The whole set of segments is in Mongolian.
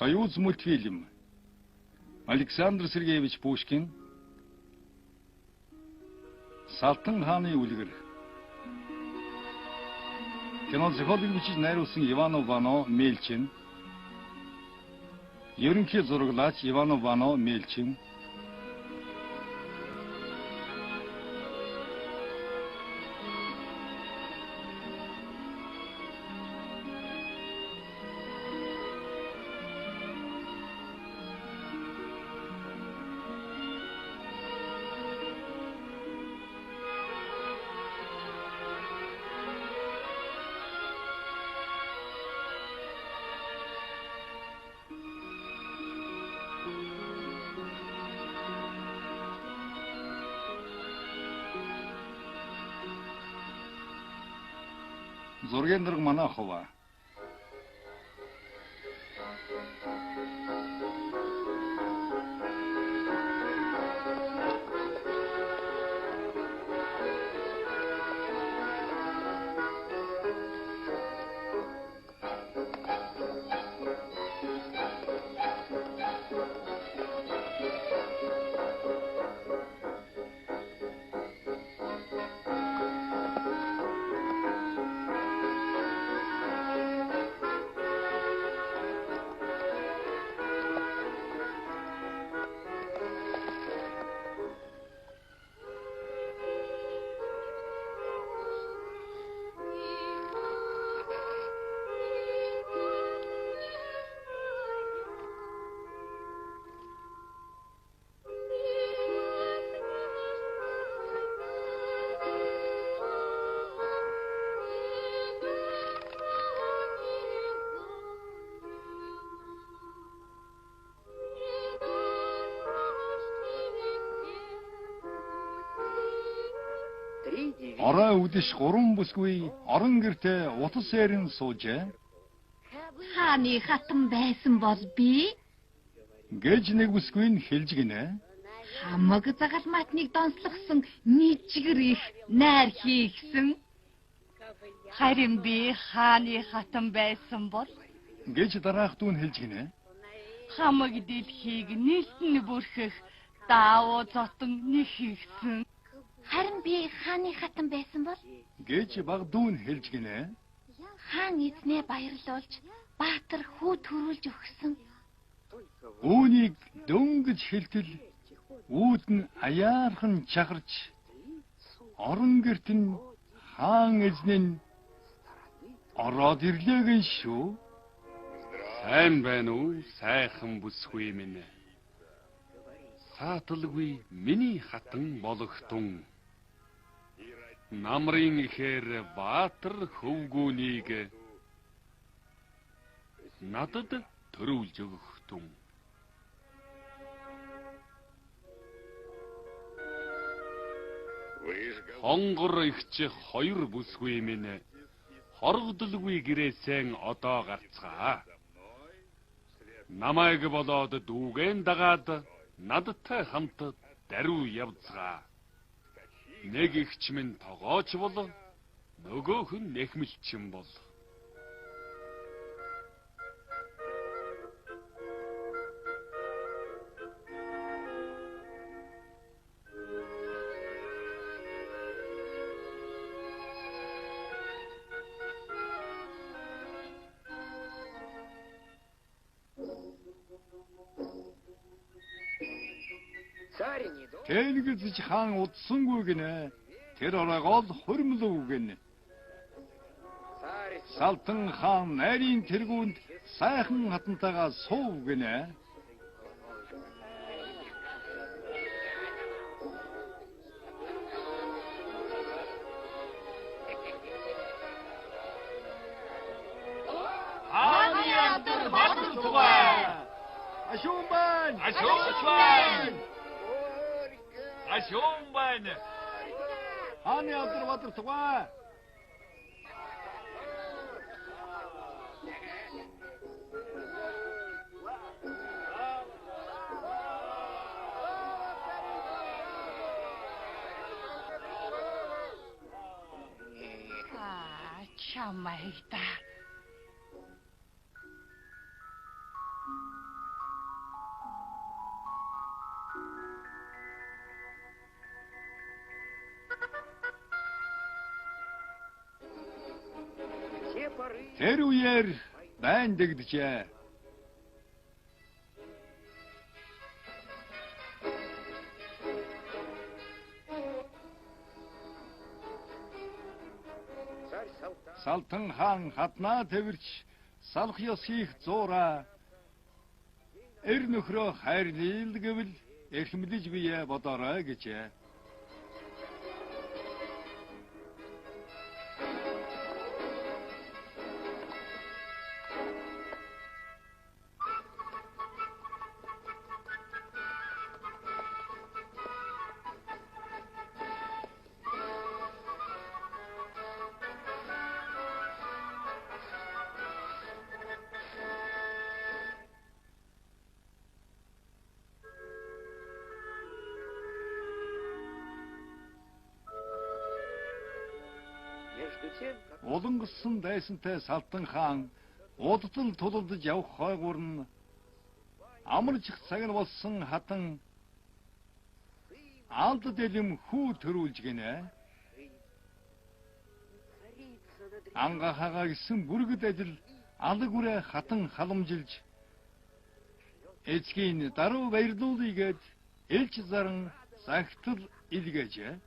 Союз мультфильм. Александр Сергеевич Пушкин. Салтан хааны үлгэр. Кино зохиолыг бичиж найруулсан Ивано Вано Мельчин. Ерөнхий зураглаач Ивано Вано Мельчин. Зургийн дарга манай хова. Орой үдэш 3 бүсгүй орон гэртээ утас сэрэн суужээ. Хааны хатан байсан бол би Гэж нэг бүсгүй нь хэлж гинэ. хамаг загалмаатныг донслогсон нийжгэр их найр хийгсэн. Харин би хааны хатан байсан бол Гэж дараах дүүн хэлж гинэ. хамаг дэлхийг нийлтэн бүрхэх даавуу зотон нэг хийгсэн. Харин би хааны хатан байсан бол Гэж баг дүүн хэлж гинэ. хаан эзнээ баярлуулж баатар хүү төрүүлж өгсөн. Үүнийг дөнгөж хэлтэл үүд нь аяархан чахарч орон гэрт нь хаан эзнэн ороод ирлээгэн шүү. Сайн байна уу, сайхан бүсгүй минь. Сааталгүй миний хатан болохтун. Намрын ихээр баатар хөвгүүнийг надад төрүүлж өгөхтун. Хонгор ихч 2 бүсгүй минь хоргодолгүй гэрээсээ одоо гарцгаа. Намайг болоод дүүгэн дагаад надтай хамт даруй явцгаа. Нэг ихч минь тогооч бол нөгөөх нь нэхмэлчин бол. Тэнгэрч хаан удсангүй гинэ. Тэр ороогоо хурмлуу гинэ. Салтан хаан нарийн тэргуунд сайхан хатантайгаа суув гинэ. Хааны яндар батар тугай. Ашуумбан! Ашуумбан! Ашуумбан! Хааны яндар батар тугай. Чамайда. Тэр үеэр дайндагджээ. Салтан хаан хаднаа тэрч салах ёсхийг зуураа эр нөхрөө хайрлал гэвэл эрхэмлэж бие бодорой гэжээ. Улангасан дайсантай Салтан хаан удтал тулалдаж явах хойгуур нь амарчих цаг нь болсон хатан алд дэлэм хүү төрүүлж гинэ. Ангахагаа гисэн бүргэд ажил алг үрэ хатан халамжилж эцгийн даруй баярлуулъя гэд элч заран загтал илгээжээ.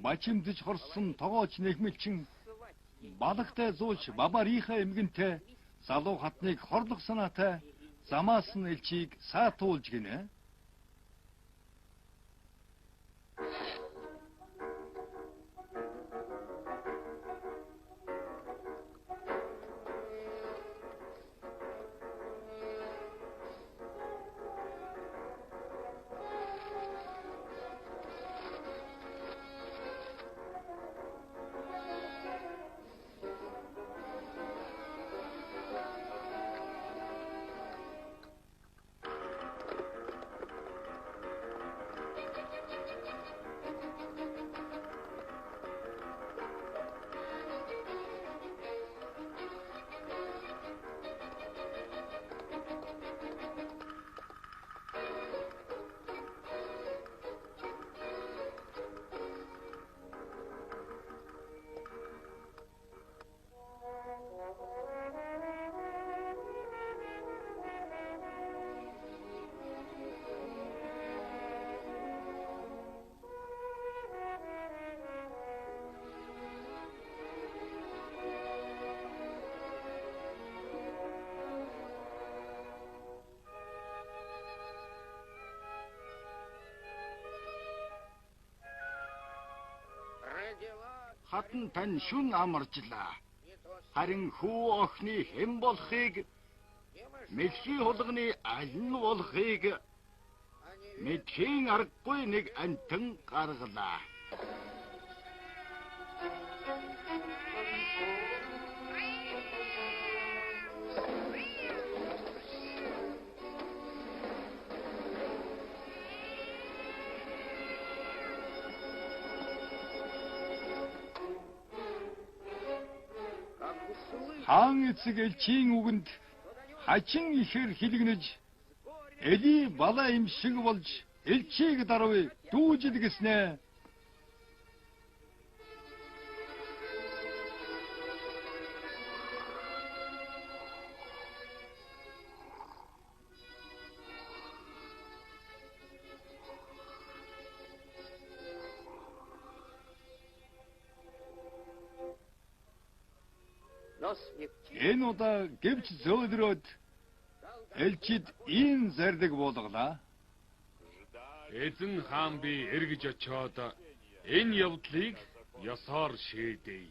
Бачимдж хорсон тогооч нэгмэлчин балагтай зууч бабарийнхаа эмгэнтэй залуу хатныг хорлох санаатай замаас нь элчийг саатуулж гинэ. Хатан тань шүн амарчлаа. Харин хүү охины хэн болохыг мэлхий хулганы аль нь болохыг мэдхийн аргагүй нэг антан гаргалаа. Хаан эцэг элчийн үгэнд хачин ихэр хилэгнэж эли балаа юм шиг болж элчийг даруй дүүжил гэснэ. Энэ удаа гэвч зөөлрөөд элчид ийм зардаг болголаа. Эзэн хаан би эргэж очоод энэ явдлыг ёсоор шийдэе.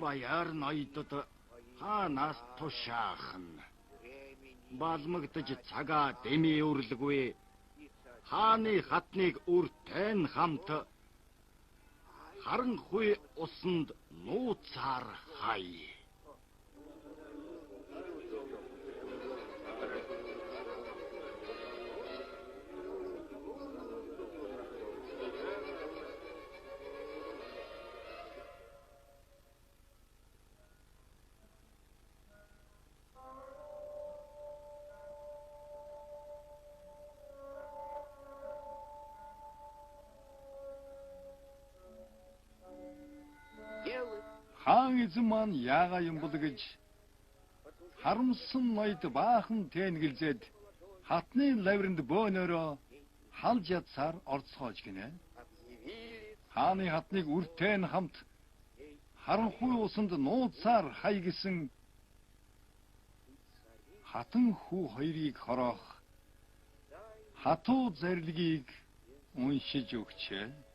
Баяр ноёдод хаанаас тушаахан. Балмагдж цагаа дэмий өрлөггүй. Хааны хатныг үртэн хамт харанхуй усанд нууцаар хай. Хаан эзэн маань яага юм бол гэж харамсан ноёд баахан тэнгэлзээд хатны лавринд бөөнөрөө халж ядсаар орцгоож гинэ. Хааны хатныг үртэн хамт харанхуй усанд нууцаар хай гэсэн хатан хүү хоёрыг хороох хатуу зарилгийг уншиж өгчээ.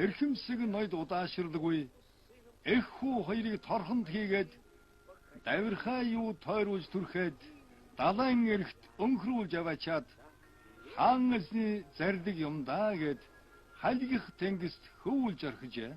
Эрхэмсэг ноёд удаашралгүй эх хүү хоёрыг торхонд хийгээд давирхаа юу тойруулж түрхээд далайн эрхт өнхрүүлж аваачаад хаан эзний зарлиг юм даа гэд хальгих тэнгист хөвүүлж орхижээ.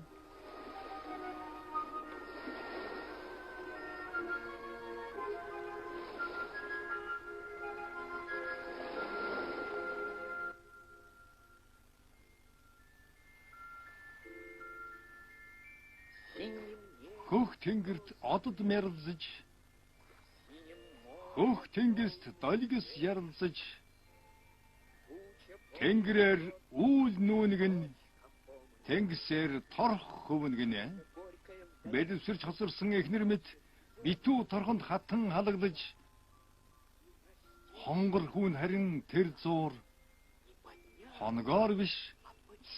Хөх тэнгэрт одод мяралзаж, хөх тэнгист долгис яралзаж, тэнгэрээр үүл нүүнэг нь тэнгисээр торх хөвнө гинэ. Бэлэвсэрч хосорсон эхнэр мэд битүү торхонд хатан халаглаж, хонгор хүүн харин тэр зуур хоногоор биш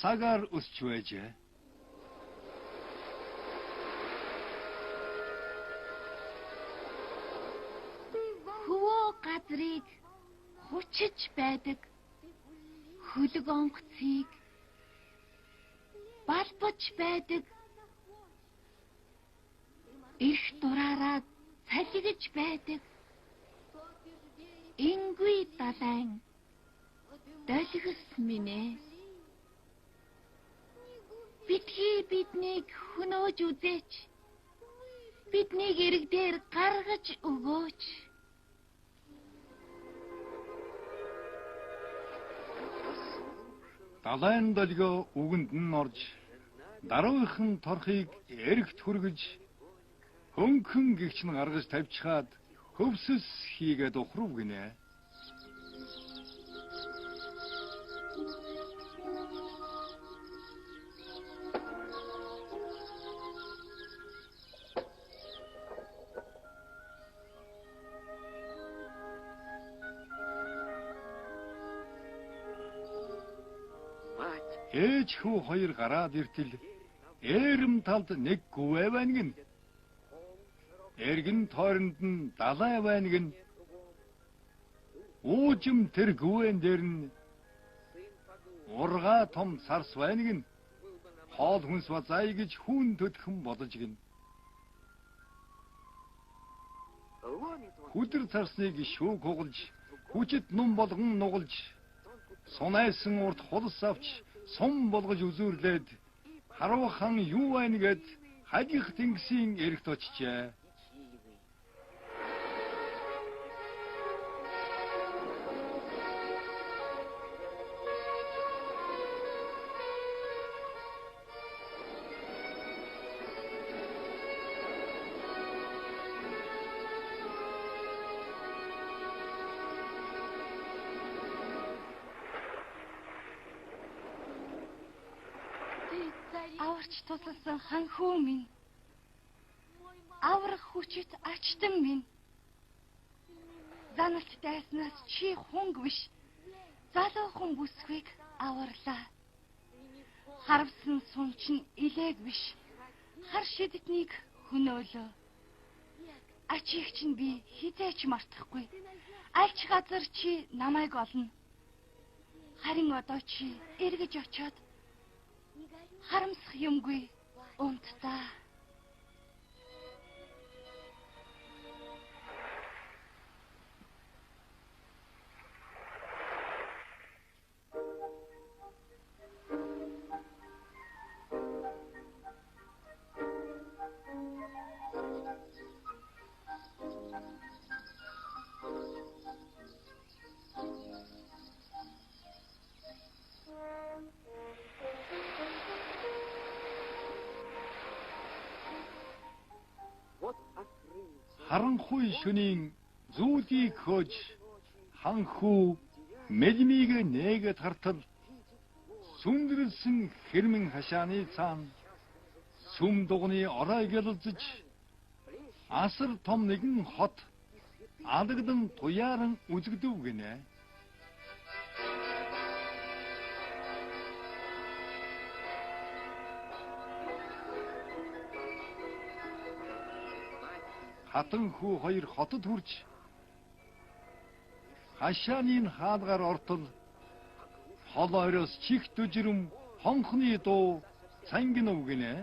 сагаар өсч байжээ. Газрыг хүчиж байдаг хөлөг онгоцыг балбаж байдаг их дураараа цалигж байдаг ингүй далайн долгис минь битгий биднийг хөнөөж үзээч биднийг эрэг дээр гаргаж өгөөч. Далайн долгио үгэнд нь орж даруухан торхыг эрэгт хүргэж хөнхөн гихч нь гаргаж тавьчихад хөвсөс хийгээд ухрав гинэ. Ээж хүү хоёр гараад иртэл ээрэм талд нэг гүвэ байна гин. Эргэн тойронд нь далай байна гин. Уужим тэр гүвэн дээр нь ургаа том сарс байна гин. Хоол хүнс базай гэж хүн төдхөн бодож гин. Хүдэр царсныг шүүг хугалж, хүчит нум болгон нугалж, сунайсан урд хулс авч сум болгож үзүүрлээд харуухан юу байна гэд хадих тэнгисийн эрэгт очижээ. Аварч тусалсан хан хүү минь. Аврах хүчит ачтан минь. Заналт дайснаас чи хунг биш. залуухан бүсгүйг аварлаа. Харвсан сум чинь илээг биш. Хар шидэтнийг хөнөөлөө. Ачийг чинь би хизээч мартахгүй. Аль ч газар чи намайг олно. Харин одоо чи эргэж очиод харамсах юмгүй унтдаа. Харанхуй шөнийн зүүдийг хөөж ханхүү медмиг нээгээд хартал сүндрэлсэн хэрмэн хашааны цаана сүм дугны орой гэлэлзэж асар том нэгэн хот алгдан туяаран үзэгдэв гинэ. Хатан хүү хоёр хотод хүрч хашаанын хаалгаар ортол хол ороос чих дүжрэм хонхны дуу цангинав гинэ.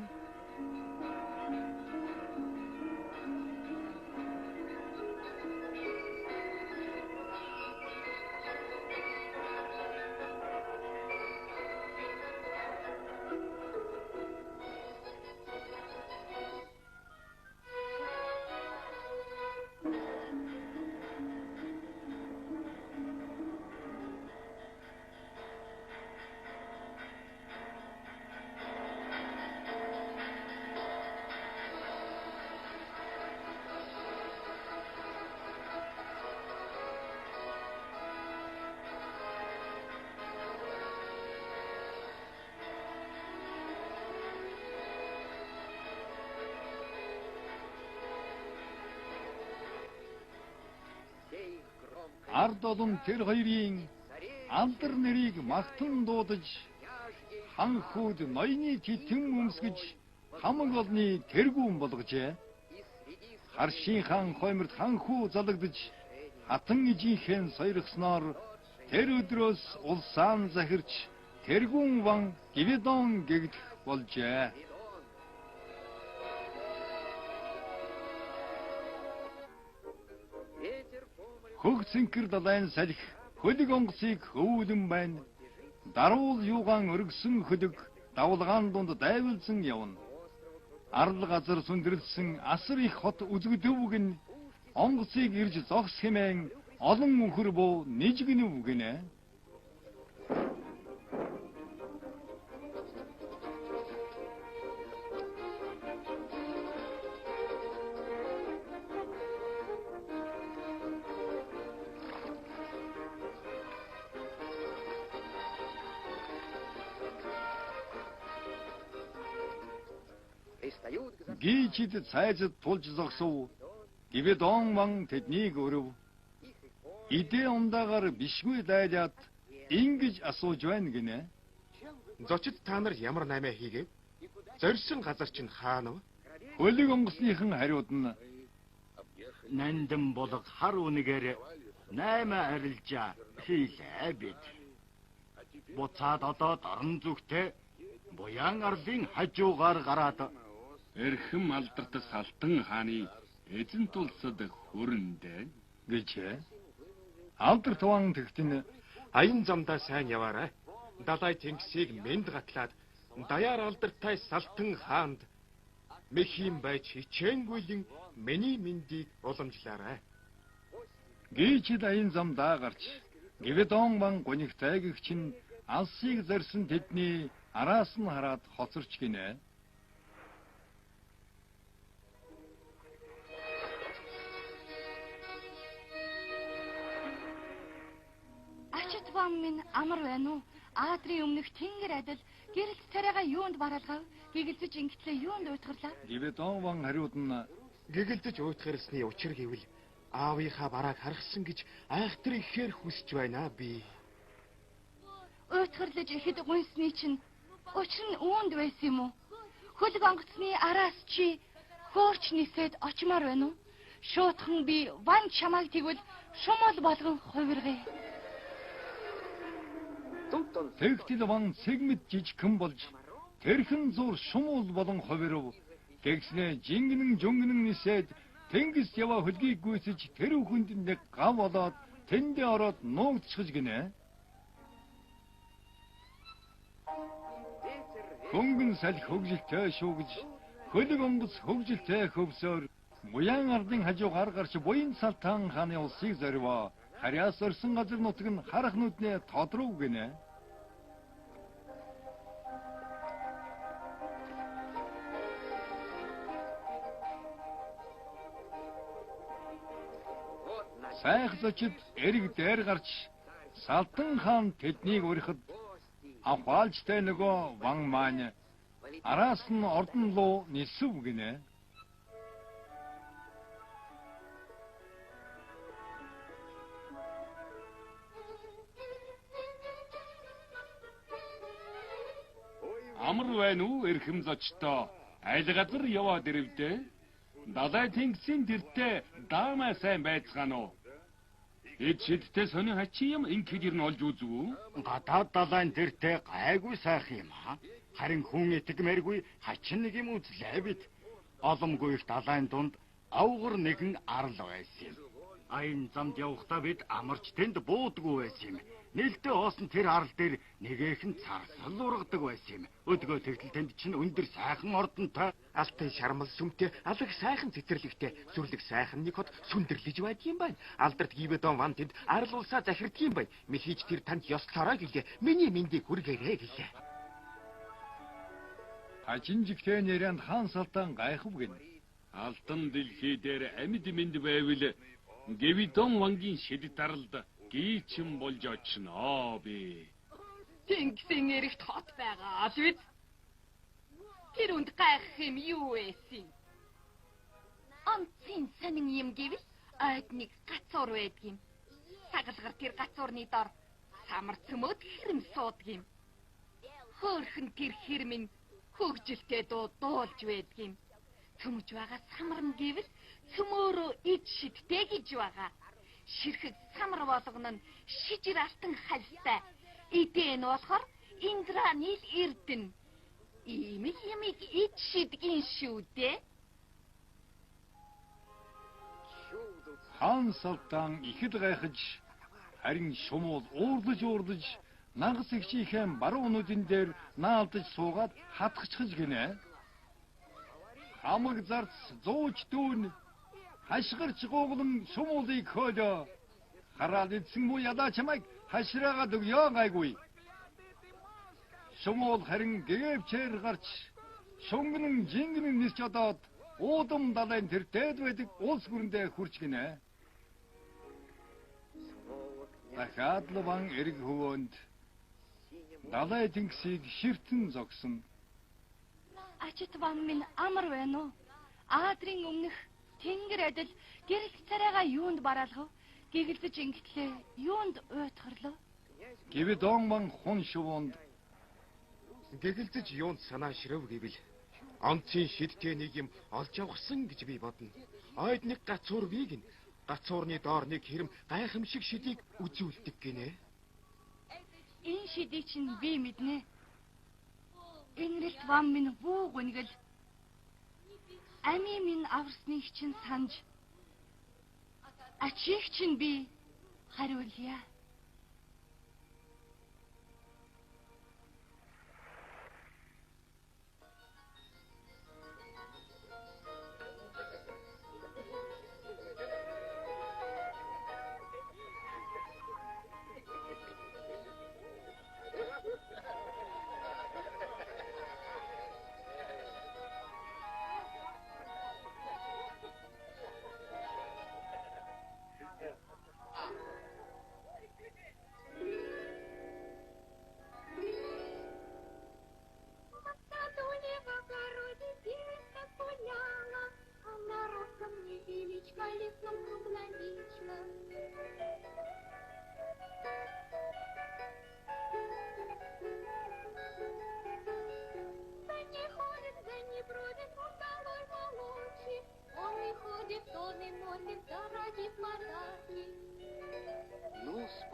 Ард олон тэр хоёрын алдар нэрийг магтан дуудаж ханхүүд ноёны титэн өмсгөж хамаг олны тэргүүн болгожээ. Харшийн хаан хойморт ханхүү залагдаж хатан ижийнхээ сойрхсноор тэр өдрөөс улсаан захирч тэргүүн ван Гвидон гэгдэх болжээ. Хөг цэнкэр далайн салхи хөлөг онгоцыг хөвүүлэн байна. Даруул юугаан өргсөн хөлөг давлгаан дунд дайвалсан явна. Арал газар сүндрэлсэн асар их хот үзэгдөвг нь онгоцыг ирж зогс хэмээн олон мөнхөр буу нэжгэнэв гинэ. Гийчид цайзад тулж зогсов. Гвидон ван тэднийг өрөв. Идэ ундаагаар бишгүй дайлаад ингэж асууж байна гинэ. Зочид та нар ямар наймаа хийгээв? Зорьсон газар чинь хаана вэ? Хөлөг онгоцныхан хариуд нь Нандин болог хар үнэгээр 8 арилжаа хийлээ бид. Буцаад одоо дорн зүгтээ буян арлын хажуугаар гараад Эрхэм алдарт Салтан хааны эзэн тулсад хөрөндөө гэж алдарт ван тэгтэн Аян замдаа сайн яваарай. Далай тэнгисийг мэнд гатлаад даяар алдартай Салтан хаанд мэхийн байж хичээнгүйлэн миний мэндийг уламжлаарай. Гийчид аян замдаа гарч Гвидон ван гонигтай гэгчин алсыг зорьсон тэдний араас нь хараад хоцорч гинэ. Ачтван минь амар байна уу? Аадрын өмнөх тэнгэр адил гэрэлт царайгаа юунд баралгав? Гигэлзэж ингэтлээ юунд уйтгарлаа? Гвидон ван хариуд нь Гэгэлдэж уйтгарсны учир гэвэл аавынхаа барааг харгасан гэж айхтар ихээр хүсэж байна би. уйтгарлаж ихэд гуйсны чинь учир нь үүнд байсан юм уу? Хөлөг онгоцны араас чи хөөрч нисээд очимоор байна уу? Шуудхан би ван чамайг тэгвэл шумал болгон хувиргая. Тэгтэл ван сегмэд жижигхэн болж тэрхэн зур шумуул болон хувирв. Тэгснэ жингэнэн нисээд тэнгис яваа хөлгийг гүйцэж тэр хүнд нэг гав болоод тэндээ ороод нуугдчихж гинэ. Хөнгөн салхи хөгжилтэй шүү гэж хөлөг онгоц хөгжилтэй хөвсөөр Буян ардын хажуугаар гарч буян салтан хааны улсыг зориво. Харьяас орсон газар нутаг нь харах нүднээ тодров гинэ. Сайх зочид эрэг дээр гарч Салтан хаан тэднийг урихад авхаалжтай нөгөө ван маань араас нь ордон руу нисв гинэ. Амар байна уу эрхэм зочдоо? Айл газар яваад ирвдээ. Далай тэнгисийн тэртээ даамаа сайн байцгаана уу? Эд шидтэй сони хачи юм ингээд ирнэ олж үзв. Гадаад далайн тэртээ гайгүй сайхан юм аа. Харин хүн итгэмээргүй хачин нэг юм үзлээ бид. Оломгүй их далайн дунд авгар нэгэн арал байсан юм. Аян замд явахдаа бид амарч тэнд буудгүй байсан юм. Нээлттэй оосон тэр арал дээр нэгээхэн царсал ургадаг байсан юм. Өдгөө тэгтэл тэнд чинь өндөр сайхан ордонтой Алтай шармал сүмтэй, алах сайхан цэцэрлэгтэй, сүрлэг сайхан нэг хот сүндэрлэж байд юм байна. Алдарт гівэдон ван тэнд арал улсаа захирддаг юм бай. Мэхийч тэр танд ёслороо гэлээ. Миний мэндийг хүргээрэй гэлээ. Хажинжигтэй нэрэнд хаан Салтан гайхав гинэ. Алтан дэлхий дээр амьд мэнд байвал Гевидон вангийн шид даралд гийчин болж очноо би. Тэнгисийн эрэгт хот байгаа л бид. Тэр үнд гайх юм юу эсэ? Онцын сонин юм гэвэл айдныг гацуур байдгийм. Сагалгаар тэр гацуурны дор самар цөмөд хэрэм суудгийм. Хөөхөн тэр хэрмэн хөгжилтэй дуулж байдгийм. Цөмж байгаа самарн гэвэл цөмөөрөө ид шидтэй гэж байгаа. Ширхэг самар болгоно нь шижир алтан халтай. Идэн болохоор Индра нийл эрдэн. Имийг ид шидгийн шүү дээ. Хаан Салтан ихэд гайхаж харин шумуул уурлаж нагас игчийнхэн баруун өнүүдэн дээр наалдаж суугаад хатгachж гинэ. Хамаг зарц зууч дүүн хашгирч гууглан шумуулыг хөөлөө. Хараад эцэн муу ядаа чамайг хашраагаад өгөө гайгүй. Шумуул харин гэгэвчээр гарч шунгэн жингэн нисч одоод уудам далайн тэр дээд байдаг улс гүрэндээ хурч гинэ. Дахиад луван эрг хөвөөнд далай тэнгисийг ширтэн зогсон. Ачит ван минь амар байна уу? Аадрын өмнөх тэнгэр адил гэрэл царайгаа юунд бараалгав? Гэгэлдэж ингэтлээ юунд уйтгарлав? Гевидон ван хун шувуунд Гэгэлзэж юунд санаа ширв гэвэл онцын шидтэй нэг юм олж авахсан гэж би бодно. Ойд нэг гацуур виг нь гацуурны доор нэг хэрэм гайхамшиг шидийг үзүүлдэг гинэ. Энэ шидийг чинь би мэднэ. Энэрэлт ван минь бүү гүнгэл ами минь аварсныг чинь санаж ачиг чинь би хариулъя.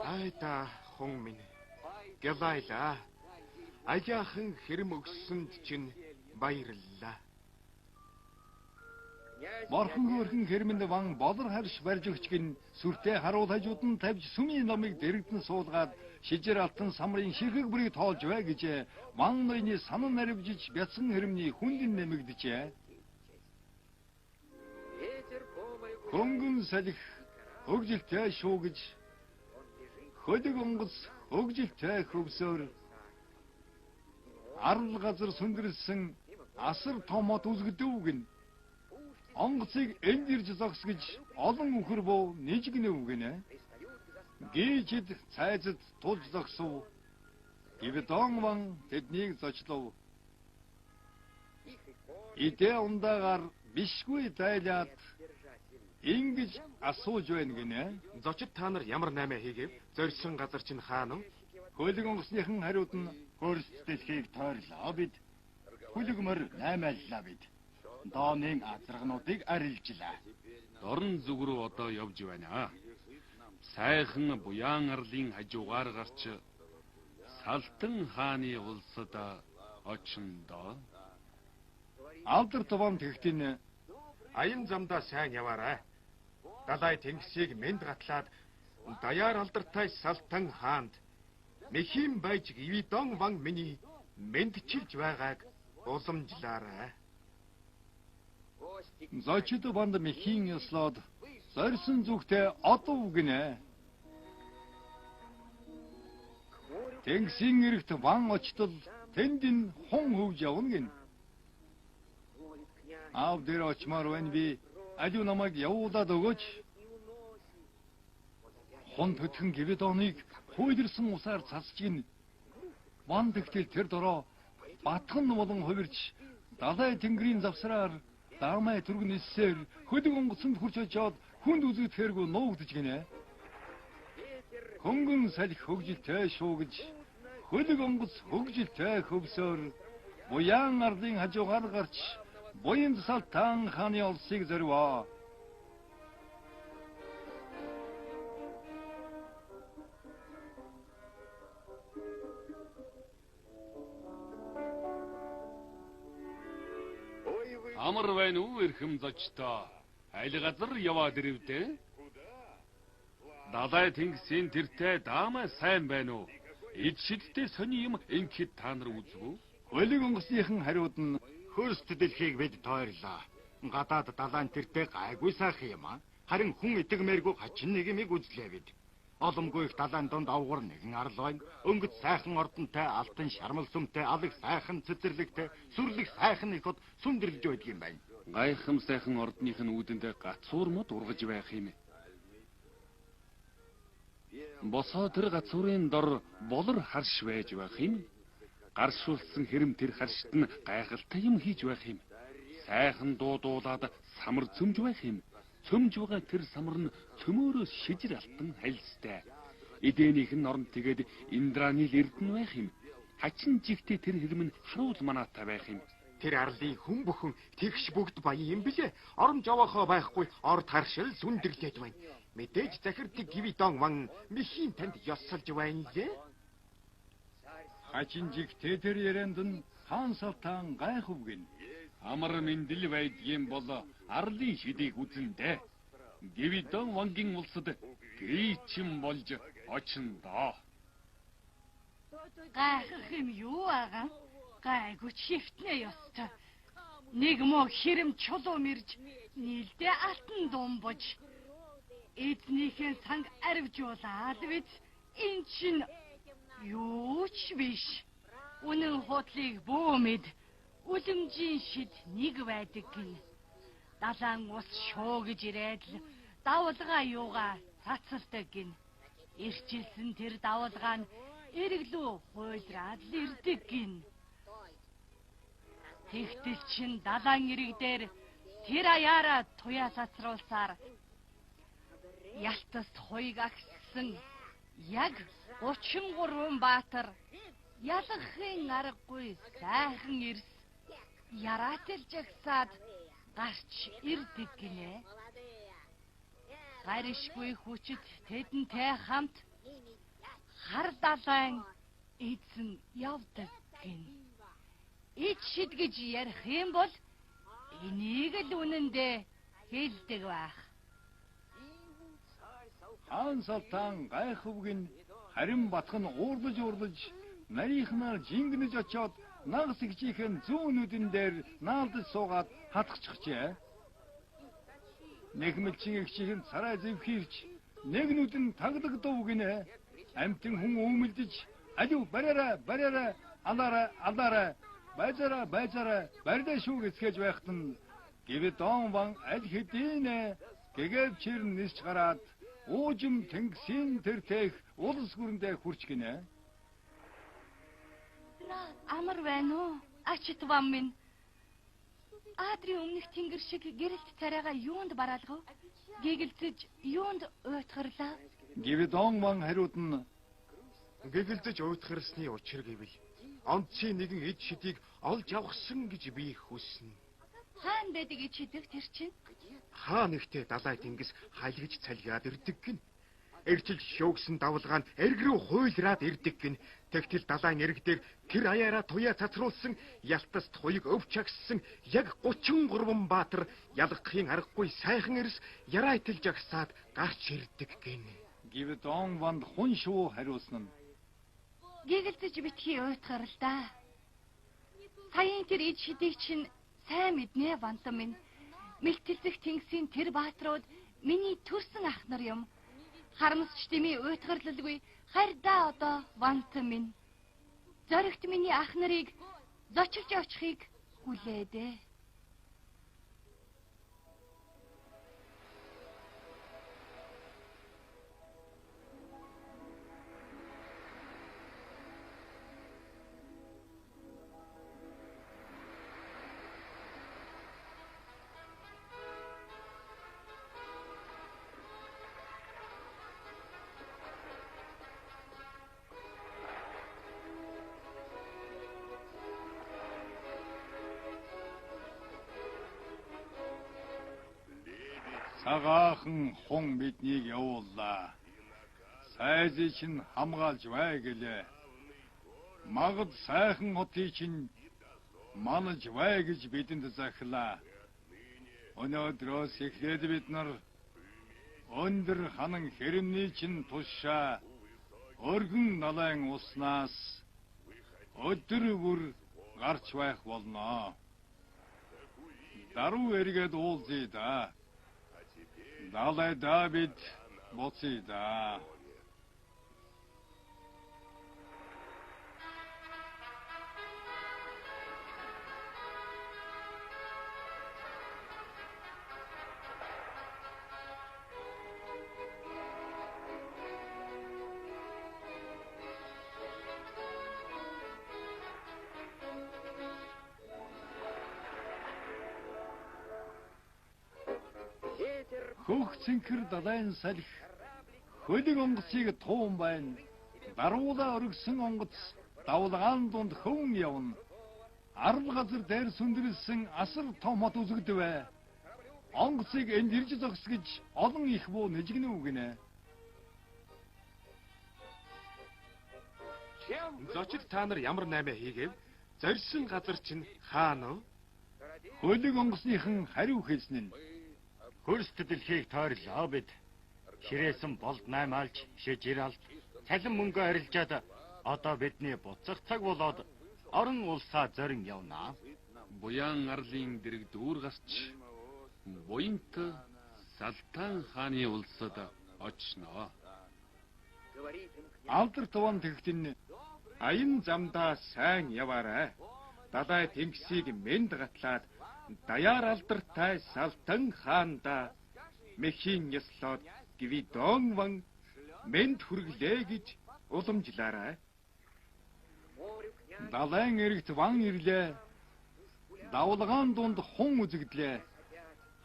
Айда хүн минь. Гэлайла. Аяахан хэрэм өгсөнд чинь баярлалаа. Борхон хөөрхөн хэрмэнд ван болор харш барьж өгч гин сүртэй харуул хажууд нь тавьж сүмийн номыг дэрэгдэн суулгаад шижир алтан самрын ширхэг бүрийг тоолж бай гэж ван ноёны санан наривжиж бяцхан хэрмний хүндэн нэмэгдэжээ. Хөнгөн салхи хөгжилтэй шүү гэж хөдөг онгоц хөгжилтэй хөвсөөр арал газар сүндэрлсэн асар томот үзэгдэв гин онгоцыг эндирж зогсгож олон үхэр буу нэжгнэв гинэ. Гийчд цайзад тулж зогсов. Гивдон ван тэднийг зочлов. Идэ ундаагаар бишгүй дайлаад ингэж асууж байна гинэ. Зочид та нар ямар наймаа хийгээв? Зорьсон газар чинь хаана вэ? Хөлөг онгоцныхан хариуд нь хөрсдөлхийг тойрлоо бид. Хүлэгмөр наймааллаа бид. Дооны азаргнуудыг арилжлаа. Дорн зүг рүү одоо явж байна. Сайхан буян арлын хажуугаар гарч Салтан хааны улсад очиндоо. Алдар туван тэгтэн Аян замдаа сайн яваарай. Далай тэнгисийг мэнд гатлаад даяар алдартай Салтан хаанд Мэхим байж Гивидон ван миний мэндчилж байгааг уламжлаарай. зочид банд мэхийн ёслоод зорьсон зүгтээ одов гинэ. Тэнгисийн эрэгт ван очтол тэндин хун хөвж явна гин. Аав дээр очмаар байна би. Алив намайг явуулаад өгөөч. Хон төтгөн Гивидоныг хуйлэрсэн усаар цасж гин. Ван тэгтэл тэр дороо батхан болон хувирч далай тэнгэрийн завсраар Дамай түргэн нисээр хөдөг онгоцонд хурч очоод хүнд үзэгдэхэргүй нуугдж гинэ. Хөнгөн салхи хөгжилтэй шүү гэж хөдөг онгоц хөгжилтэй хөвсөөр буян арлын хажуугаар гарч буян Салтан хааны улсыг зориво. Амар байна уу эрхэм зочдоо? Айл газар яваад ирэвдэ. Далай тэнгисийн тэртээ даамаа сайн байна уу? Эд шидтэй сони юм ингээд та нар үзв үү? Хөлөг онгоцныхан хариуд нь Хөрсдөлхийг бид тойрлоо. Гадаад далайн тэртээ гайгүй сайхан юм а. Харин хүн идэгмээргүй хачин нэг юмыг үзлээ бид. Оломгүй их далайн донд авгар нэгэн арал байна. Өнгөц сайхан ордонтой, алтан шармал сүмтэй, алэг сайхан цэцэрлэгтэй, сүрлэг сайхан иход сүндэрлж байдаг юм байна. Гайхам сайхан ордных нь үүдэндээ гацуурмод ургаж байх юм. Босоо тэр гацуурын дор болор харш байж байх юм. Гаршуулсан хэрэм тэр харшид нь гайхалтай юм хийж байх юм. Сайхан дуудуулаад самар цөмж байх юм. Цөмж байгаа тэр самар нь цөмөөрөөс шижир алтан хайлстай. Эдэнийх нь орон тэгээд Индранил эрдэнэ байх юм. Хачин жигтэй тэр хэрэм нь харуул манаатай байх юм. Тэр арлын хүн бүхэн тэгш бүгд баян юм билээ. Оромж аваахаа байхгүй орд харшил сүндэрлээд байна. Мэдээж захирдаг Гивидон ван Мэхийн танд ёсолж байна лээ. хачин жигтэй тэр ярианд нь хаан Салтан гайхав гин. Амар мэндэл байдгийн бол арлын шидийг үзэндэ. Гивидон вангийн улсад гийчим болж очиндоо. Гайхах юм юу аа? Гайгүй чифтнэ ёстой. Нэг мөө хэрэм чулуу мэрж нийлдэ алтан думбож эзнийхэн санг арвжуулаад биз эн чин юу ч биш. Үнэн хутлыг бөөмэд үлэмжийн шид нэг байдаг гин. Далайн ус шуу гэж ирээд л давалгаа юугаа цацалдаг гин. Ирчилсэн тэр давалгаа нь эрэглүү хуйлраад л ирдэг гин. Тэгтэл чин далайн ирэг дээр тэр аяараа туяа сацруулсаар ялтас хуйг агссан яг 33 баатар ялахын аргагүй сайхан ирс яраатэл жагсаад гарч ирдэг гинэ. Гаришгүй хүчит тэдэнтэй хамт Хар далайн эзэн явдаг гин. Ич шидгэж ярих юм бол энийг л үнэндээ хэлдэг байх. Хаан Салтан гайхавгын харин батх нь уурлаж нарийнхнаар жингэнэж очоод нагас игчийнхэн зүүнүүдэн дээр наалдаж суугаад хатгахчихжээ. Нэгмэлчин игчийн царай зэвхийрч нэгнүүд нь таглагдав гинэ. Амтэн хүн өмөлдөж алив бариараа алаараа байзараа барьдаа шүү гэсгэж байхад нь Гивэдон ван аль хэдийнэ гэгэв чирн нисч гараад уужим тэнгисийн тэртех улс гүрэндээ хурч гинэ. Амар байна уу? Ачт вам минь. Адрын өмнөх тэнгэр шиг гэрэлт царайгаа юунд бараалгав? Гэгэлцэж юунд уйтгарлаа? Гивэдон ван хариуд нь Гэгэлзэж уйтгарсны учир гэвэл онцгийн нэгэн эд шидийг олж авахсан гэж би хүснэ. Хаан байдаг эд шидэг тэр чинь? Хаа нэгтээ далай тэнгис хайлгаж цалиад ирдэг гин. Эрчил шөөгсөн давлгаан эрг рүү хуйлраад ирдэг гин. Тэгтэл далайн эрг дээр тэр аяараа туяа цацруулсан ялтас туяг өвч агссан яг 33 баатар ялгахын аргагүй сайхан эрс яраа итэлж агсаад гарч ирдэг гин. Гивэдон ванд хүн шүү хариулсан нь Гэгэлцэж битгий уйтгаарл да. Саяын тэр эд шидийг чинь сайн мэднэ вантан минь. Мэлтэлцэх тэнгисийн тэр баатрууд миний төрсөн ах нар юм. Харамсч дими уйтгарлалгүй хайрдаа одоо вантан минь. Зоригт миний ах нарыг зочилж очихыг хүлээдэ. Цагаахан хүн биднийг явууллаа. Сайзыг чинь хамгаалж бай гэлээ. Магад сайхан хотыг чинь манаж бай гэж бидэнд захилаа. Өнөөдрөөс эхлээд бид нар өндөр ханан хэрэмний чинь тушаа өргөн налайн уснаас өдөр бүр гарч байх болно. Даруу эргээд уулзъя да. Далай Давид боцъя да. Хөх цэнхэр далайн салхи хөлөг онгоцыг туун байна. Даруулаа өргсөн онгоц давлгаан дунд хөвөн явна. Арал газар дээр сүндэрлсэн асар том хот үзэгдэв. Онгоцыг энд ирж зогсгож олон их буу нэжгэнэ үгнэ. Зочид та нар ямар наймаа хийгээв? Зорьсон газар чинь хаана вэ? Хөлөг онгоцныхан хариу хэлсэн нь Хөрст дэлхийг тойрлоо бид. Ширээсэн болд наймаалж шижиралт цалин мөнгө арилжаад одоо бидний буцах цаг болоод орон улсаа зорин явнаа. Буян арлын дэрэг дүүр гарч буянт Салтан хааны улсад очно. Алдар туван тэгтэн Аян замдаа сайн яваарай. Далай тэнгисийг мэнд гатлаад даяар алдартай Салтан хаанда мэхийн ёслоод Гивэдон ван мэнд хүргэлээ гэж уламжлаарай. далайн эрэгт ван ирлээ. Давлгаан дунд хун үзэгдлээ.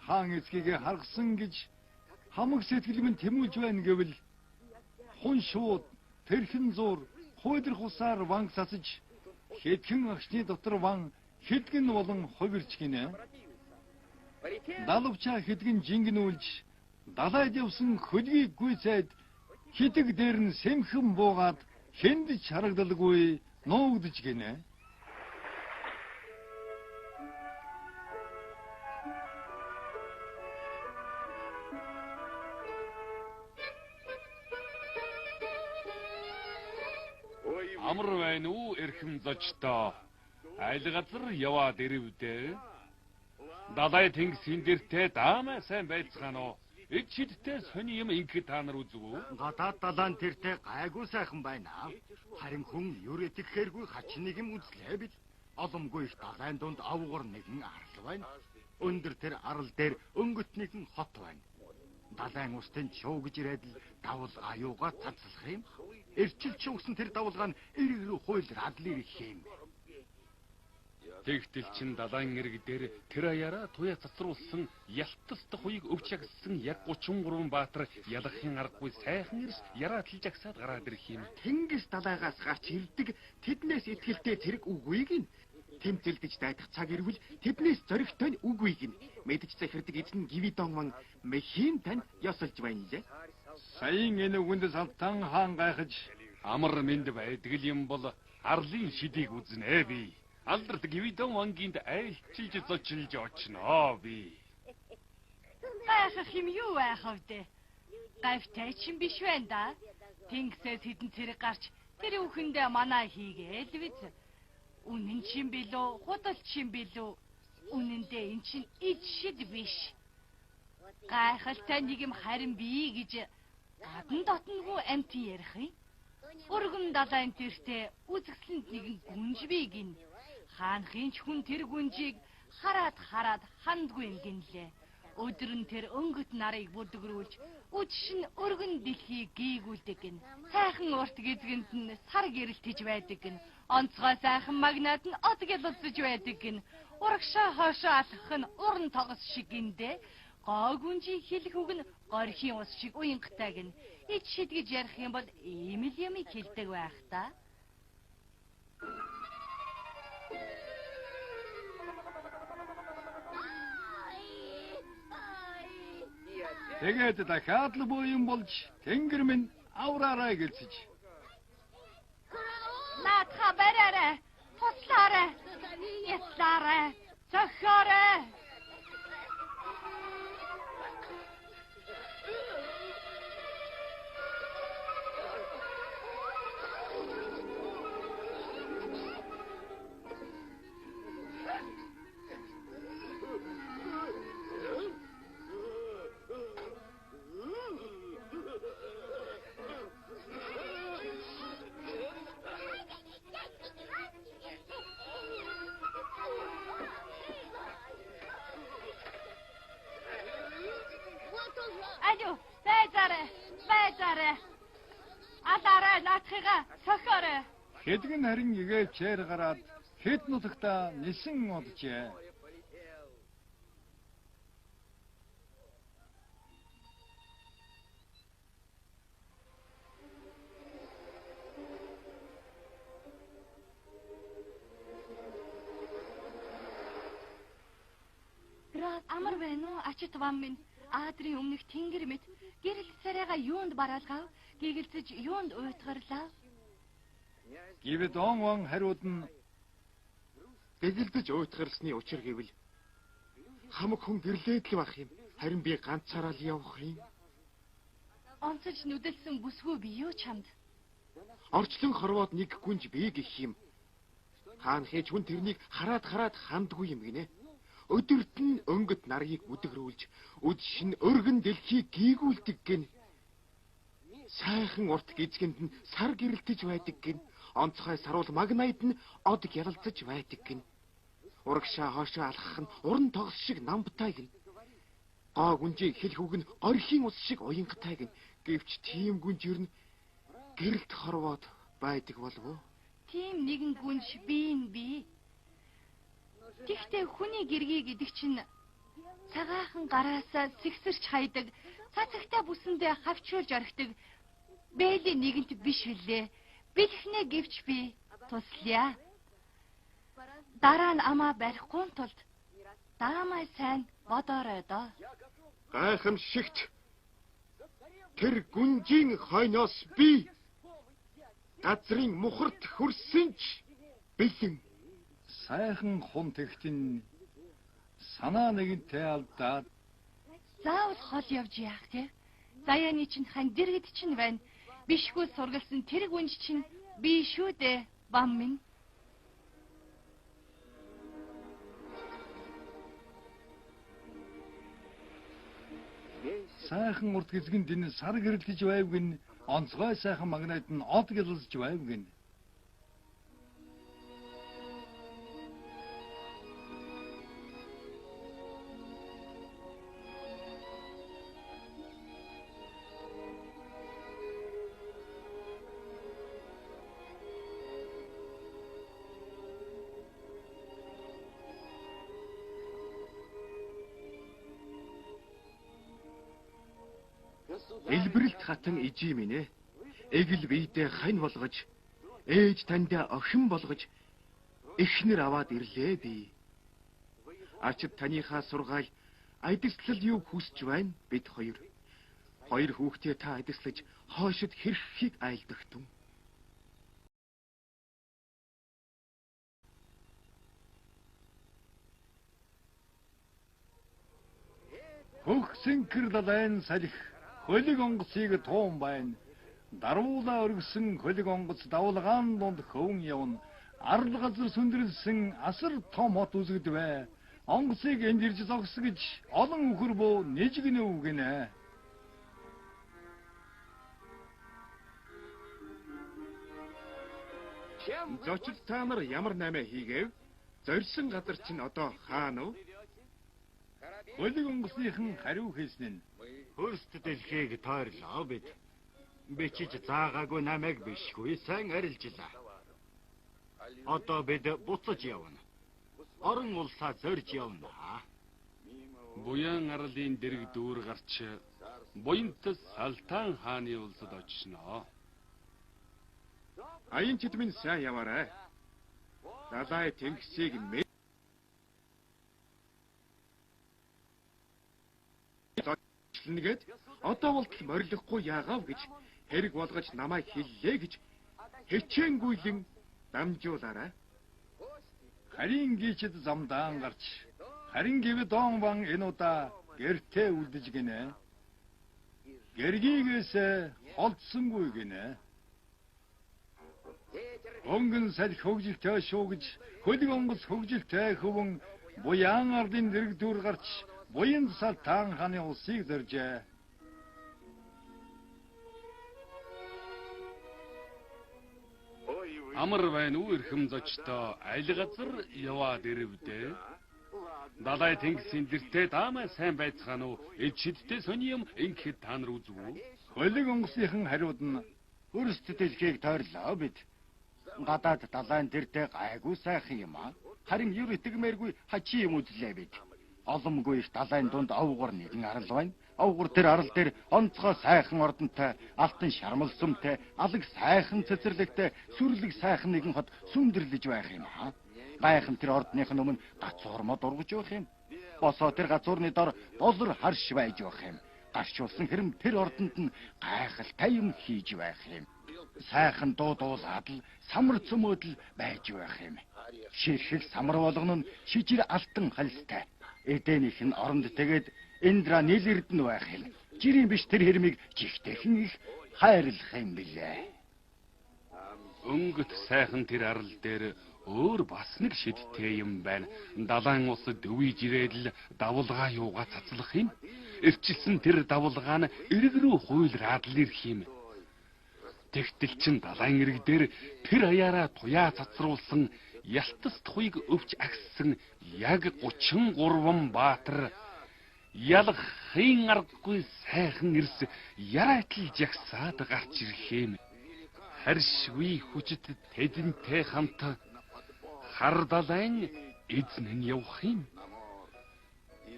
Хаан эцгийг харгасан гэж хамаг сэтгэл минь тэмүүлж байна гэвэл хун шууд тэрхэн зур хойдрох усаар ван сасаж хэдхэн агшны дотор ван хэдгэн болон хувирч гинэ. Далавчаа хэдгэн жингнүүлж далайд явсан хөлгийг гүйцээд хидэг дээр нь сэмхэн буугаад хэнд ч харагдалгүй нуугдж гинэ. Амар байна уу эрхэм зочдоо? Айл газар яваад ирэвдээ. Далай тэнгисийн дэртээ даамаа сайн байцгаана уу? Эд шидтэй сони юм ингэхэд та нар үзв үү? Гадаад далайн тэртээ гайгүй сайхан байна. Харин хүн юр итгэхээргүй хачин нэг юм үзлээ бил. Оломгүй их далайн дунд авгар нэгэн арал байна. Өндөр тэр арал дээр өнгөт нэгэн хот байна. Далайн устын чуу гэж ирээд л давал аюугаа цацлах юм. Эрчилч өгсөн тэр давалгаа нь эрэг рүү хуйлраад л ирэх юм. Тэгтэл чин далайн ирэг дээр тэр аяараа туяа цацруулсан ялталт хуйг өвч агссан яг 33 баатар ялахын аргагүй сайхан ирс яраа тэлж агсаад гараад ирэх юм. Тэнгис далайгаас гарч ирдэг тэднээс итгэлтэй тэрэг үгүйг нь тэмцэлдэж дайдах цаг ирвэл тэднээс зоригтой нь үгүйг нь мэдж захирдаг эзэн Гвидон ман мэхийн тань ёсолж байна лээ. Саяын энэ үгэнд Салтан хаан гайхаж Амар мэнд байдаг юм бол арлын шидийг үзнэ би. Алдарт Гвидон вангинд айлчилж зочилж очноо би. Гайхах юм юу байхав дээ? Гайвтай ч юм биш байна да. Тэнгисээс хідэн цэрэг гарч тэр үхэндээ манаа хийгээл биз. Үнэн чинь билүү, худал чинь билүү. Үнэндээ эн чинь ичшид биш. Гайхалтай нэг юм харин бий гэж гадан дотногоо амт ярих юм. Өргөн далайн тэртээ үзэгсэнд нэгэн гүнж бий гин. Хаанхын ч хүн тэр гүнжийг хараад хандгүй юм гинлээ. Өдөр нь тэр өнгөт нарыг бүдгрүүлж, үдшин өргөн дэлхийг гийгүүлдэг гин. Сайхан урт гизгэнд нь сар гэрэлтэж байдаг гин. Онцгой сайхан магнат нь од гялалцж байдаг гин. Урагшаа хоошоо алхах нь уран тогос шиг гиндэ. Гоо гүнжийн хэлэх үг нь горхийн ус шиг уянгатай гин. Ич шид гэж ярих юм бол ийм л юм хэлдэг байх та. тэгээд дахиад л буян болж тэнгэр минь авраарай гэлсэж. Наадха бараарай, туслаарай, яслаарай, зохиорой. Алю, байзаарай. Алаарай, наатхыгаа сохиорой. Хэдгэн харин игээвчээр гараад хэд нутагта нисэн оджээ. Амар байна уу? Ачит вам минь аадрын өмнөх тэнгэр мэт гэрэл царайгаа юунд бараалгав? Гигэлцэж юунд уйтгарлаа? Гвидон ван хариуд нь Дэгэлдэж уйтгарлсны учир гэвэл хамаг хүн гэрлээд л байх юм. Харин би ганцаараа л явах юм. Онцож нүдэлсэн бүсгүй би юу чамд? Орчлон хорвоод нэг гүнж бий гэх юм. Хаан хээж хүн тэрнийг хараад хандгүй юм гинэ. Өдөрт нь өнгөт нарыг бүдгрүүлж, үдшин өргөн дэлхийг гийгүүлдэг гин. Сайхан урт гизгэнд нь сар гэрэлтэж байдаг гин. Онцгой саруул магнайд нь од гялалцаж байдаг гин. Урагшаа хоошоо алхах нь уран тогс шиг намбтай гин. Гоо гүнжийг хэлэх үг нь горхийн ус шиг уянгатай гин. Гэвч тийм гүнж ер нь гэрэлт хорвоод байдаг болов уу? Тийм нэгэн гүнж бий. Тэгтээ хүний гэргий гэдэг чинь цагаахан гараасаа сэгсэрч хайдаг, цацагтай бүсэндээ хавчуулж орхидог бэйлийн нэгэнт биш үлээ. Бэлхнэ гэвч би туслая. Дараа нь амаа барихгүй тулд даамай сайн бодоорой доо. Гайхамшигт. тэр гүнжийн хойноос би газрын мухарт хөрсөн ч бэлэн. Сайхан хун тэгтэн санаа нэгэнтэй алдаад Заавал хол явж яах те? Заяаны чинь хань дэргэд чинь байна. Бишгүй сургалсан тэрэг үнж чинь би шүү дээ. Бам минь. сайхан урт гизгэнд энэ сар гэрэл гэж байвгэн онцгой сайхан магнайд нь од гэлэлж байвгэн. Элбэрэлт хатан ижи минь ээ. Эгэл биедээ хань болгож, ээж тандаа охин болгож эхнэр аваад ирлээ би. Ачид таныхаа сургаал айдагслал юу хүсэж байна бид хоёр. Хоёр хүүхдээ та айдагслаж хоошид хэрхийг айлдагтун. Хөгсөнкөр далайн салхи хөлөг онгоцыг туун байна. Даруулаа өргөсөн хөлөг онгоц давлгаан донд хөвөн явна. Арал газар сүндрэлсэн асар том хот үзэгдвэ. Онгоцыг энд ирж зогсгож олон үхэр буу нэжгэнэ үгэнэ. Зочид та нар ямар наймаа хийгээв? Зорьсон газар чинь одоо хаана вэ? Хөлөг онгоцныхан хариу хэлсэн нь Хөрст дэлхийг тойрлоо бид. Бичиж заагаагүй намайг бишгүй сайн арилжлаа. Одоо бид буцаж явна. Орон улсаа зорж явна. Буян арлын дэрэг дүүр гарч буянтас Салтан хааны улсад очсноо. Аян чид минь сайн яваарай. Далай тэнгисийг нэгэд одоо болтол морилохгүй яагаав гэж хэрэг болгож намайг хэллээ гэж хичээнгүйлэн дамжуулаарай. харин гीчд замдаан гарч харин гэвэ доон бан энэ удаа гэртээ үлдэж гинэ. Гэргийгээс холдсонгүй гинэ. Онгон салхи хөгжилтэй шүү гэж хөлөг онгоц хөгжилтэй хөвөн буян ардын дэрэг дүүр гарч буян Салтан хааны улсыг зоржээ. Амар байна уу эрхэм зочдоо аль газар яваад ирэвдээ? Далай тэнгисийн дэртээ даамай сайн байцгаана уу? Эцэдтэй сони юм ингэхэд та нар үзв үү? Хөлөг онгоцныхан хариуд нь Хөрст дэлхийг тойрлоо бид. Гадаад далайн дэртээ гайгүй сайхан юм аа. Харин юу итгэмээргүй хачи юм үзлээ бид. Оломгүй их далайн дунд овгор нэгэн арал байна. Овгор тэр арал дээр онцгой сайхан ордонтой, алтан шармал сүмтэй, алаг сайхан цэцэрлэгтэй, сүрлэг сайхан нэгэн хот сүндэрлэж байх юм аа. Гайхан тэр ордных нь өмнө гацуурмод ургаж явах юм. Босоо тэр гацуурны дор болор харш байж явах юм. Гарчулсан хэрэм тэр ордонд нь гайхалтай юм хийж байх юм. Сайхан дуудуулаад л самар цөмөөдөл байж байх юм. Ширхэг самар болгоно нь шижир алтан халстай. Эдэнийх нь оронд тэгээд Индра нэлэрд нь байх юм. Жирийн биш тэр хэрмийг жигтэйхэн их хайрлах юм билээ. Өнгөт сайхан тэр арал дээр өөр бас нэг шидтэй юм байна. Далайн улсад өвиж ирээд л давлгаа юугаа цацлах юм. Эрчилсэн тэр давлгаа нь эрэг рүү хуйлраад л ирэх юм. Тэгтэл чин далайн эрэг дээр тэр аяараа туяа цацруулсан ялтас тухыг өвч агссан яг 33 баатар ялах хин аргагүй сайхан ирс яратал жагсаад гарч ирэх юм. Харшгүй хүчит тэдэнтэй хамт хар далайн эзэн нь явах юм.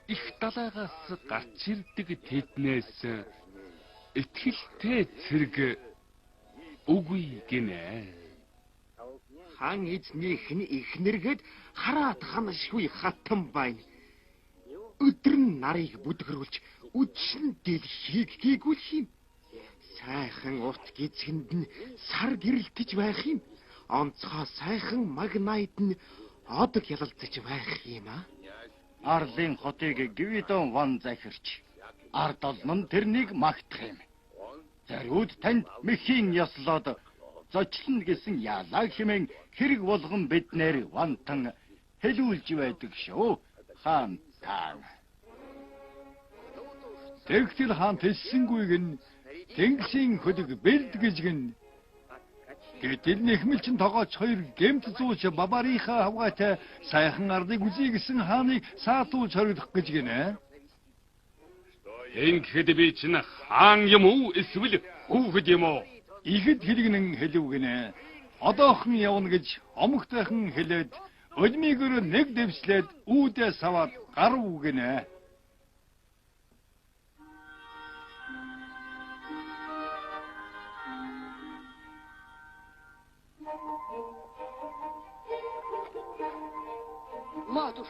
Их далайгаас гарч ирдэг тэднээс итгэлтэй цэрэг үгүй гинэ. Хан эзнийх нь ихнэргэд хараад ханашгүй хатан байна. Өдөр нь нарыг бүдгэрүүлж үдшин дэлхийг хийгүүлэх юм. Сайхан урт гизхэнд нь сар гэрэлтэж байх юм. Онцгой сайхан магнайд нь одог ялалцаж байх юм аа. Арлын хотыг Гвидон ван захирч ард олон нь тэрнийг магтах юм. Зариуд танд мэхийн ёслоод зочлно гэсэн яалаа хэмээн хэрэг болгон биднэр вантан хэлүүлж байдаг шүү. Хаан таан. Тэгтэл хаан тэлсэнгүйг нь Тэнгисийн хөдөг бэлд гэж гин. Гэтэл нэхмэлчин тогооч хоёр гэмт зууч бабарийнхаа хавгаатай сайхан ардыг үзье гэсэн хааныг саатуулж хоригдох гэж гинэ. Ингэхэд би чинь хаан юм уу эсвэл хүүхэд юм уу? Ихэд хэлгэнэн хэлв гинэ. Одоохон явна гэж омогтойхон хэлээд өлмигөр нэг дэвслээд үүдээ саваад гарв гинэ.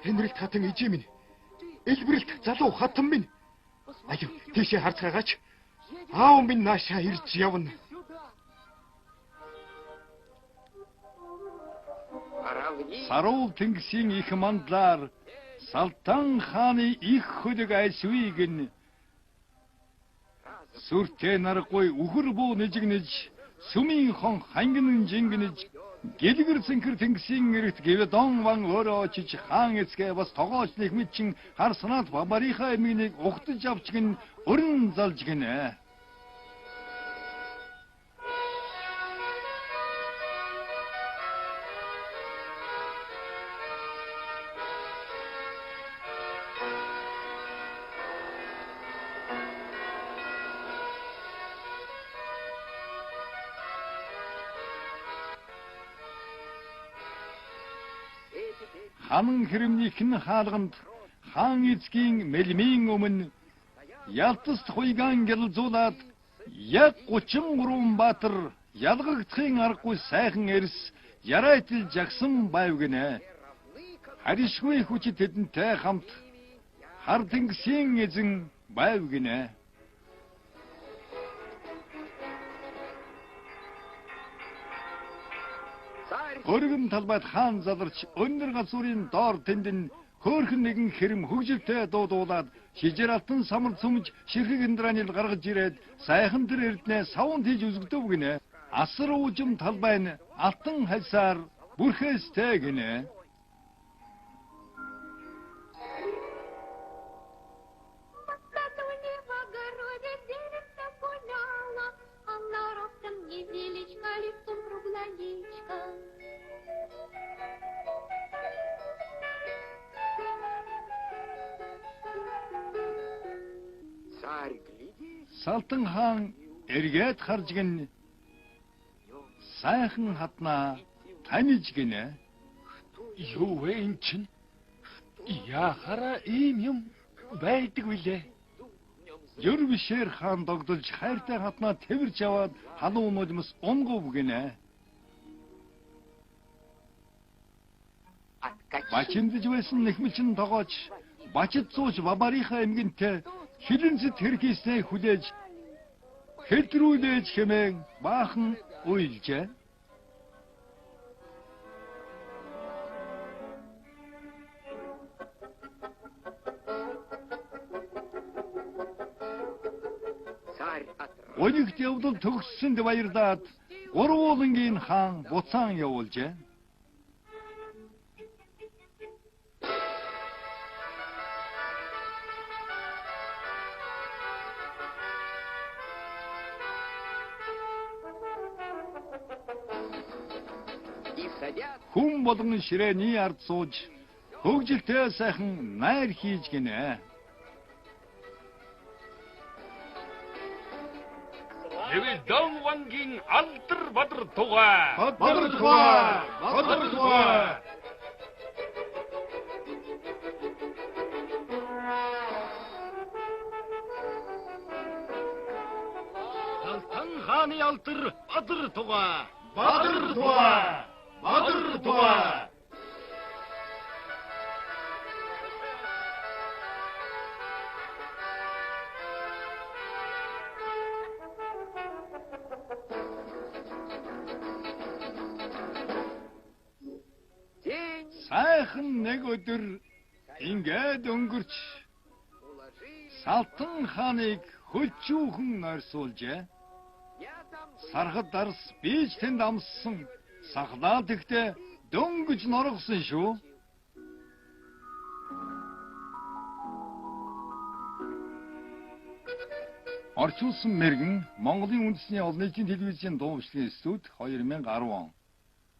Хэнрэлт хатан ижээ минь. Элбэрэлт залуу хатан минь. Аюу, тийшээ харцгаагач. Аав минь наашаа ирж явна. Саруу Тэнгисийн их мандлаар Салтан хааны их хөдөг айсвыг нь сүртэй наргүй үхэр буу нэжигнэж сүмийн хон хангин жингэнэж гэлгэр цэнхэр Тэнгисийн эрэгт Гвидон ван өөрөө очиж хаан эцгээ бас тогооч нэхмэтчин харснаад бабарийнхаа эмгнийг угтаж авч гин өрн залж гинэ. Хаман хэрэмнийх нь хаалганд хаан эцгийн мэлмийн өмнө ялтас хуйгаан гялзуулаад яг 33 баатар ялгагдахын аргагүй сайхан эрс ярайтал жагсан байв гинэ. Харишгүй хүчит тэдэнтэй хамт хар Тэнгисийн эзэн байв гинэ. Өргөн талбайд хаан заларч өндөр газрын доор тэндэн хөөхөн нэгэн хэрэм хөгжилтэй дуудуулаад шижээр алтан самар цөмж ширхэг эндранил гаргаж ирээд сайхан тэр эрднээ савн хийж үзэгдэв гинэ. Асар уужим талбай нь алтан хальсаар бүрхээстэй гинэ. Салтан хаан эргээд харж гин сайхан хатнаа таньж гинэ. Юу вэ эн чинь? Яхара ийм юм байдаг үлээ. Юрвишэр хаан догдолж хайртай хатнаа тэрж аваад халуун нулимс унгов гинэ. Бачиндж байсан нэхмэлчин тогооч бачид сууж бабарийнхаа эмгэнтэй хилэнцэд хэрхийснээ хүлээж хэлтрүүлээж хэмээн баахан уйлжээ. Өнөгт явдал төгссөнд баярлаад гурвуулангийн хаан буцаан явуулжээ. Хүн болгон ширээний ард сууж хөгжилтэй сайхан найр хийж гинэ. Гвидон вангийн алдар бадар тугай. Бадар тугай. Бадар тугай. Салтан хааны алдар бадар тугай. Бадар тугай. Бадар тугай. Сайхан нэг өдөр ингээд өнгөрч Салтан хааныг хөлчүүхэн ойрсуулжээ. Сархад дарс бийж тэнд амссан сахлаа тэгтээ дөнгөж норгосон шүү. Орчуулсан мэргэн Монголын үндэсний олон нийтийн телевизийн дуу бичлэгийн студ 2010 он.